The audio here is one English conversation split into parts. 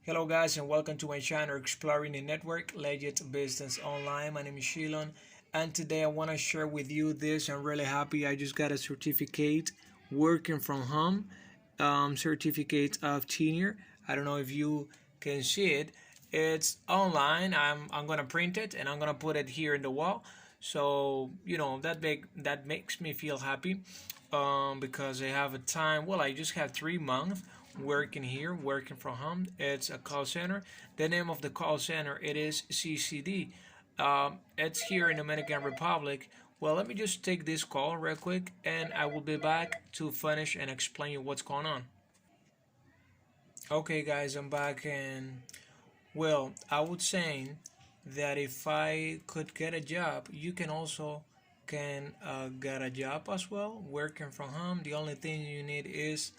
Hello guys and welcome to my channel Exploring the Network Legit Business Online. My name is Shilon and today I want to share with you this. I'm really happy I just got a certificate working from home, certificate of tenure. I don't know if you can see it. It's online. I'm gonna print it and I'm gonna put it here in the wall. So that makes me feel happy because I have a time. Well, I just have 3 months working here, working from home. It's a call center. The name of the call center it is CCD. It's here in Dominican Republic. Well, let me just take this call real quick, and I will be back to finish and explain you what's going on. Okay, guys, I'm back, and well, I would say that if I could get a job, you can also can get a job as well, working from home. The only thing you need is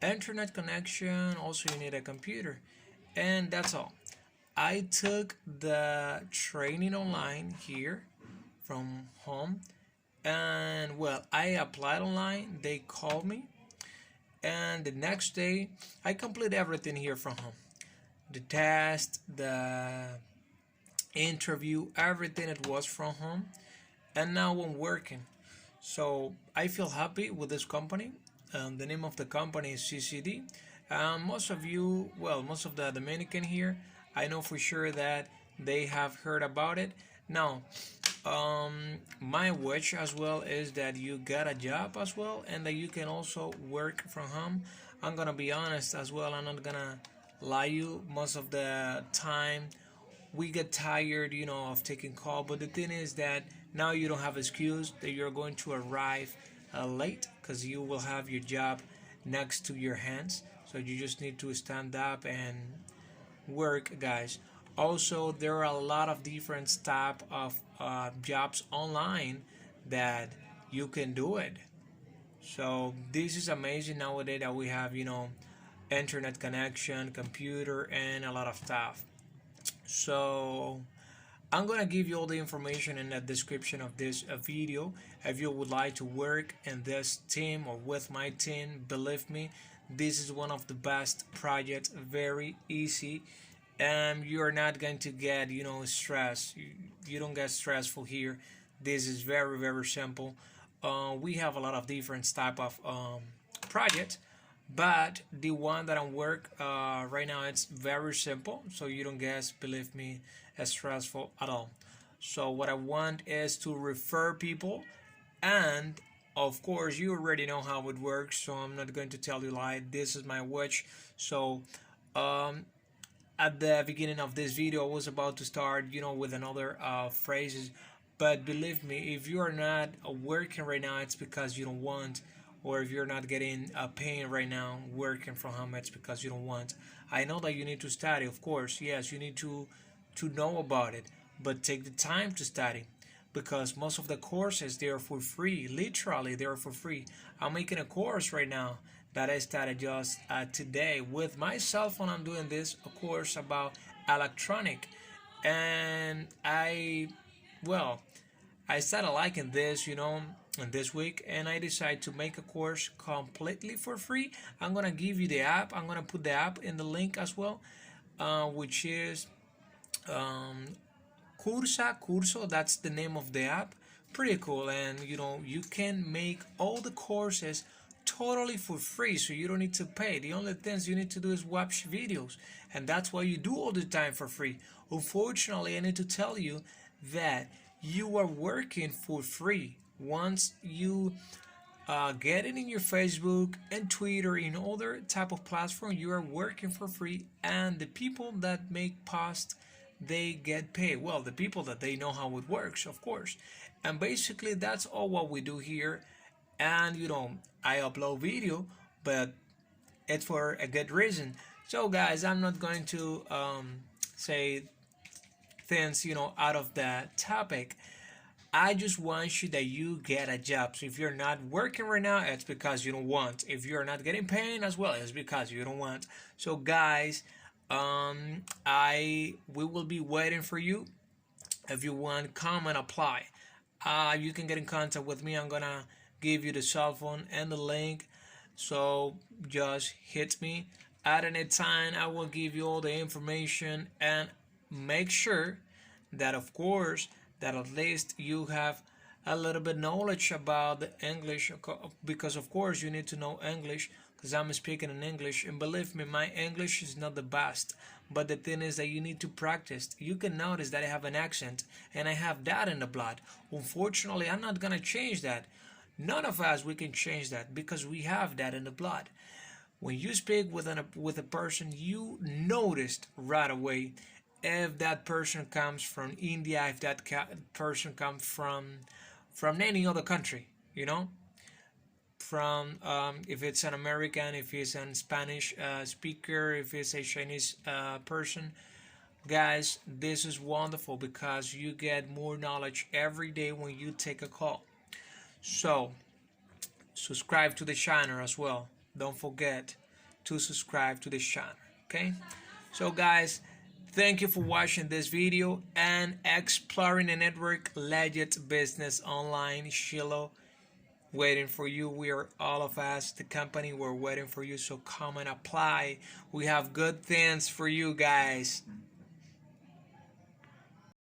internet connection. Also, you need a computer, and that's all. I took the training online here from home, and well, I applied online. They called me, and the next day I complete everything here from home. The test, the interview, everything it was from home, and now I'm working. So I feel happy with this company. The name of the company is CCD. Most of you, well, most of the Dominican here, I know for sure that they have heard about it. Now, my wish as well is that you get a job as well and that you can also work from home. I'm gonna be honest as well. I'm not gonna lie you. Most of the time, we get tired, of taking call. But the thing is that now you don't have excuse that you're going to arrive late because you will have your job next to your hands. So you just need to stand up and work, guys. Also, there are a lot of different type of jobs online that you can do it. So this is amazing nowadays that we have, internet connection, computer, and a lot of stuff. So I'm gonna give you all the information in the description of this video. If you would like to work in this team or with my team, believe me, this is one of the best projects. Very easy, and you're not going to get stress. You don't get stressful here. This is very simple. We have a lot of different type of projects, but the one that I'm work right now, it's very simple, so you don't get, believe me, stressful at all. So what I want is to refer people, and of course you already know how it works, so I'm not going to tell you lie. This is my wish. So at the beginning of this video I was about to start with another phrases, but believe me, if you are not working right now, it's because you don't want, or if you're not getting a pain right now working from home, it's because you don't want. I know that you need to study, of course. Yes, you need to know about it, but take the time to study, because most of the courses, they are for free. Literally, they are for free. I'm making a course right now that I started just today with my cell phone. I'm doing this, a course about electronic, and I started liking this, in this week, and I decided to make a course completely for free. I'm gonna give you the app. I'm gonna put the app in the link as well, which is Curso. That's the name of the app. Pretty cool, and you can make all the courses totally for free, so you don't need to pay. The only things you need to do is watch videos, and that's why you do all the time for free. Unfortunately, I need to tell you that you are working for free. Once you get it in your Facebook and Twitter, in other type of platform, you are working for free, and the people that make posts, they get paid. Well, the people that they know how it works, of course. And basically that's all what we do here. And I upload video, but it's for a good reason. So guys, I'm not going to say things out of the topic. I just want you that you get a job. So if you're not working right now, it's because you don't want. If you're not getting paid as well, it's because you don't want. So guys, we will be waiting for you. If you want, come and apply. You can get in contact with me. I'm gonna give you the cell phone and the link. So just hit me At any time, I will give you all the information, and make sure that, of course, that at least you have a little bit knowledge about the English, because of course you need to know English, because I'm speaking in English, and believe me, my English is not the best, but the thing is that you need to practice. You can notice that I have an accent, and I have that in the blood. Unfortunately, I'm not gonna change that. None of us we can change that, because we have that in the blood. When you speak with a person, you noticed right away if that person comes from India, if that person comes from any other country, you know, from if it's an American, if it's a Spanish speaker, if it's a Chinese person. Guys, this is wonderful because you get more knowledge every day when you take a call. So subscribe to the channel as well. Don't forget to subscribe to the channel. Okay, so guys, thank you for watching this video and exploring the network. Legit Business Online, Shiloh, waiting for you. We are, all of us, the company, we're waiting for you. So come and apply. We have good things for you guys.